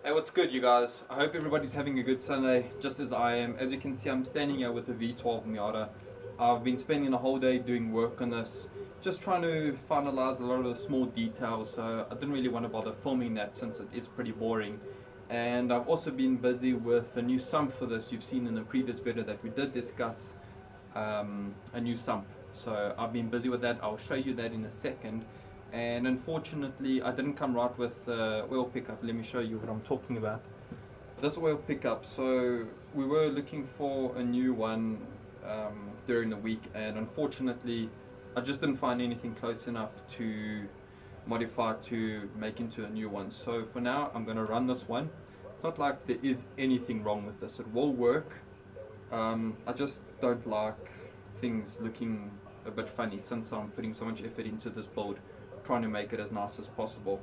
Hey, what's good, you guys? I hope everybody's having a good Sunday, just as I am. As you can see, I'm standing here with the V12 Miata. I've been spending the whole day doing work on this, just trying to finalize a lot of the small details, so I didn't really want to bother filming that since it is pretty boring. And I've also been busy with a new sump for this. You've seen in the previous video that we did discuss a new sump. So I've been busy with that. I'll show you that in a second. And unfortunately I didn't come right with oil pickup. Let me show you what I'm talking about. This oil pickup, so we were looking for a new one during the week, and unfortunately I just didn't find anything close enough to modify to make into a new one. So for now I'm going to run this one. It's not like there is anything wrong with this, it will work. I just don't like things looking a bit funny since I'm putting so much effort into this build, trying to make it as nice as possible.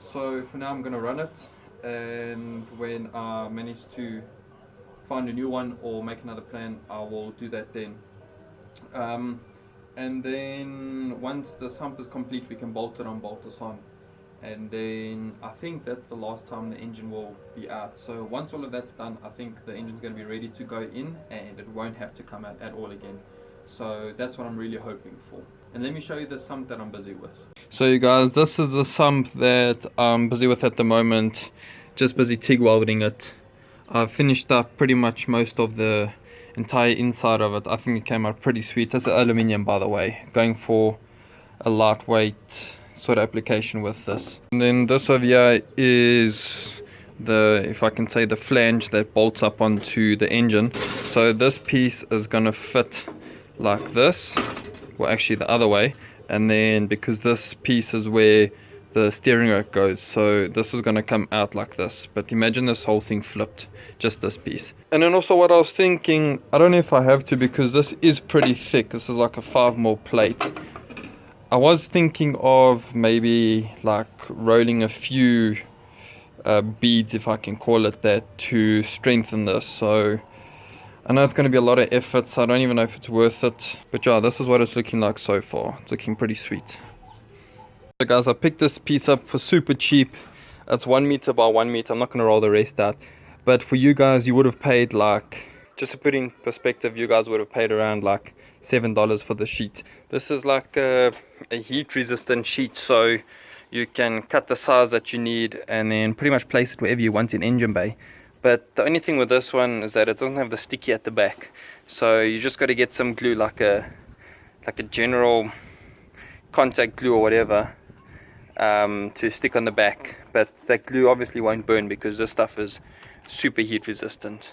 So for now I'm going to run it, and when I manage to find a new one or make another plan, I will do that then. And then once the sump is complete, we can bolt it on, bolt this on, and then I think that's the last time the engine will be out. So once all of that's done, I think the engine's going to be ready to go in and it won't have to come out at all again. So that's what I'm really hoping for. And let me show you the sump that I'm busy with. So you guys, this is the sump that I'm busy with at the moment. Just busy TIG welding it. I've finished up pretty much most of the entire inside of it. I think it came out pretty sweet. That's aluminium, by the way, going for a lightweight sort of application with this. And then this over here is the, if I can say, the flange that bolts up onto the engine. So this piece is going to fit like this, well actually the other way, and then because this piece is where the steering rack goes, so this is going to come out like this. But imagine this whole thing flipped, just this piece. And then also what I was thinking, I don't know if I have to, because this is pretty thick, this is like a 5mm plate. I was thinking of maybe like rolling a few beads, if I can call it that, to strengthen this. So I know it's going to be a lot of effort, so I don't even know if it's worth it. But yeah, this is what it's looking like so far. It's looking pretty sweet. So guys, I picked this piece up for super cheap. It's 1 meter by 1 meter. I'm not going to roll the rest out. But for you guys, you would have paid like, just to put in perspective, you guys would have paid around like $7 for the sheet. This is like a heat resistant sheet, so you can cut the size that you need and then pretty much place it wherever you want in engine bay. But the only thing with this one is that it doesn't have the sticky at the back, so you just got to get some glue, like a general contact glue or whatever, to stick on the back. But that glue obviously won't burn because this stuff is super heat resistant.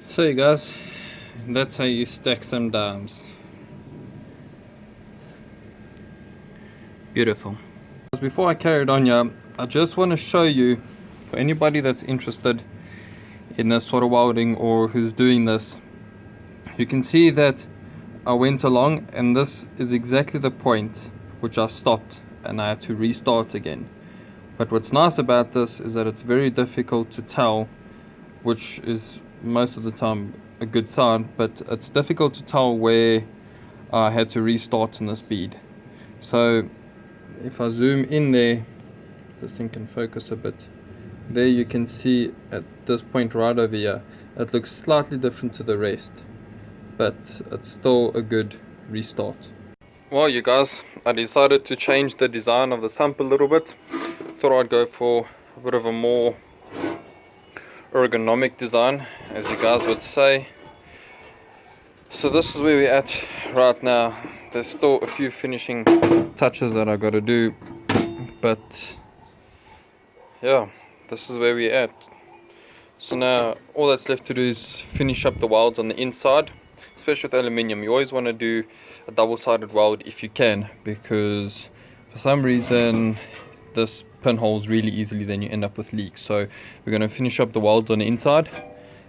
So you guys, that's how you stack some dimes. Beautiful. Before I carry it on here, I just want to show you, for anybody that's interested in this sort of welding or who's doing this, you can see that I went along and this is exactly the point which I stopped and I had to restart again. But what's nice about this is that it's very difficult to tell, which is most of the time a good sign, but it's difficult to tell where I had to restart in this bead. So if I zoom in there, this thing can focus a bit. There you can see at this point right over here, it looks slightly different to the rest, but it's still a good restart. Well you guys, I decided to change the design of the sump a little bit. Thought I'd go for a bit of a more ergonomic design, as you guys would say. So this is where we're at right now. There's still a few finishing touches that I got to do, but yeah, this is where we're at. So now all that's left to do is finish up the welds on the inside, especially with aluminium. You always want to do a double-sided weld if you can, because for some reason this pinholes really easily, then you end up with leaks. So we're going to finish up the welds on the inside,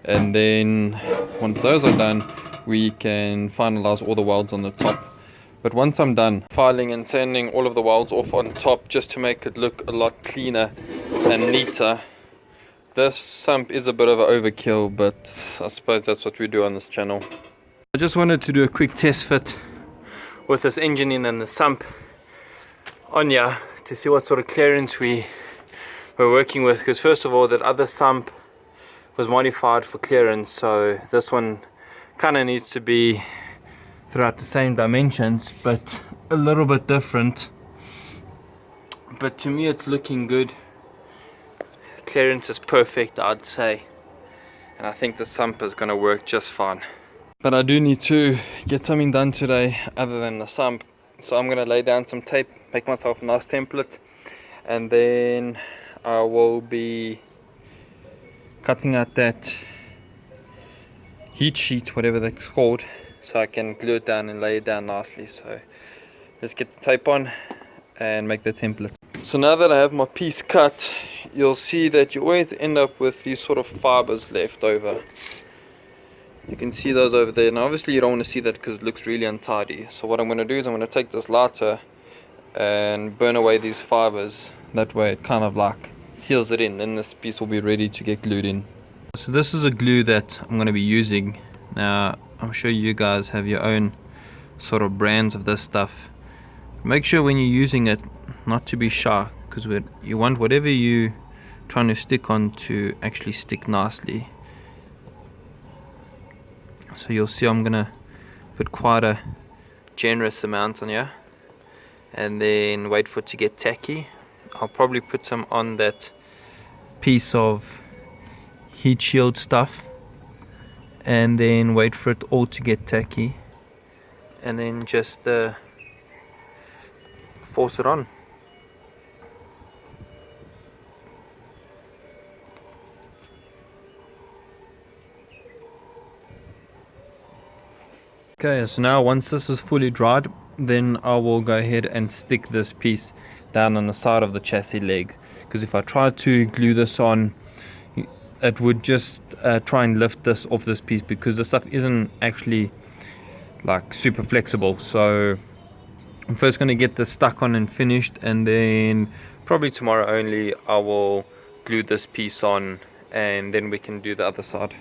and then once those are done we can finalize all the welds on the top. But once I'm done filing and sanding all of the welds off on top, just to make it look a lot cleaner and neater, this sump is a bit of an overkill, but I suppose that's what we do on this channel. I just wanted to do a quick test fit with this engine in and the sump on here to see what sort of clearance we were working with, because first of all, that other sump was modified for clearance, so this one kind of needs to be throughout the same dimensions but a little bit different. But to me it's looking good. Clearance is perfect, I'd say, and I think the sump is going to work just fine. But I do need to get something done today other than the sump, so I'm going to lay down some tape, make myself a nice template, and then I will be cutting out that heat sheet, whatever that's called, so I can glue it down and lay it down nicely. So let's get the tape on and make the template. So now that I have my piece cut, you'll see that you always end up with these sort of fibers left over. You can see those over there. Now obviously you don't want to see that because it looks really untidy. So what I'm going to do is I'm going to take this lighter and burn away these fibers. That way it kind of like seals it in. Then this piece will be ready to get glued in. So this is a glue that I'm going to be using. Now I'm sure you guys have your own sort of brands of this stuff. Make sure when you're using it not to be shy, because you want whatever you trying to stick on to actually stick nicely. So you'll see I'm gonna put quite a generous amount on here and then wait for it to get tacky. I'll probably put some on that piece of heat shield stuff and then wait for it all to get tacky and then just force it on. Okay, so now once this is fully dried, then I will go ahead and stick this piece down on the side of the chassis leg, because if I try to glue this on, it would just try and lift this off this piece, because the stuff isn't actually like super flexible. So I'm first going to get this stuck on and finished, and then probably tomorrow only I will glue this piece on, and then we can do the other side.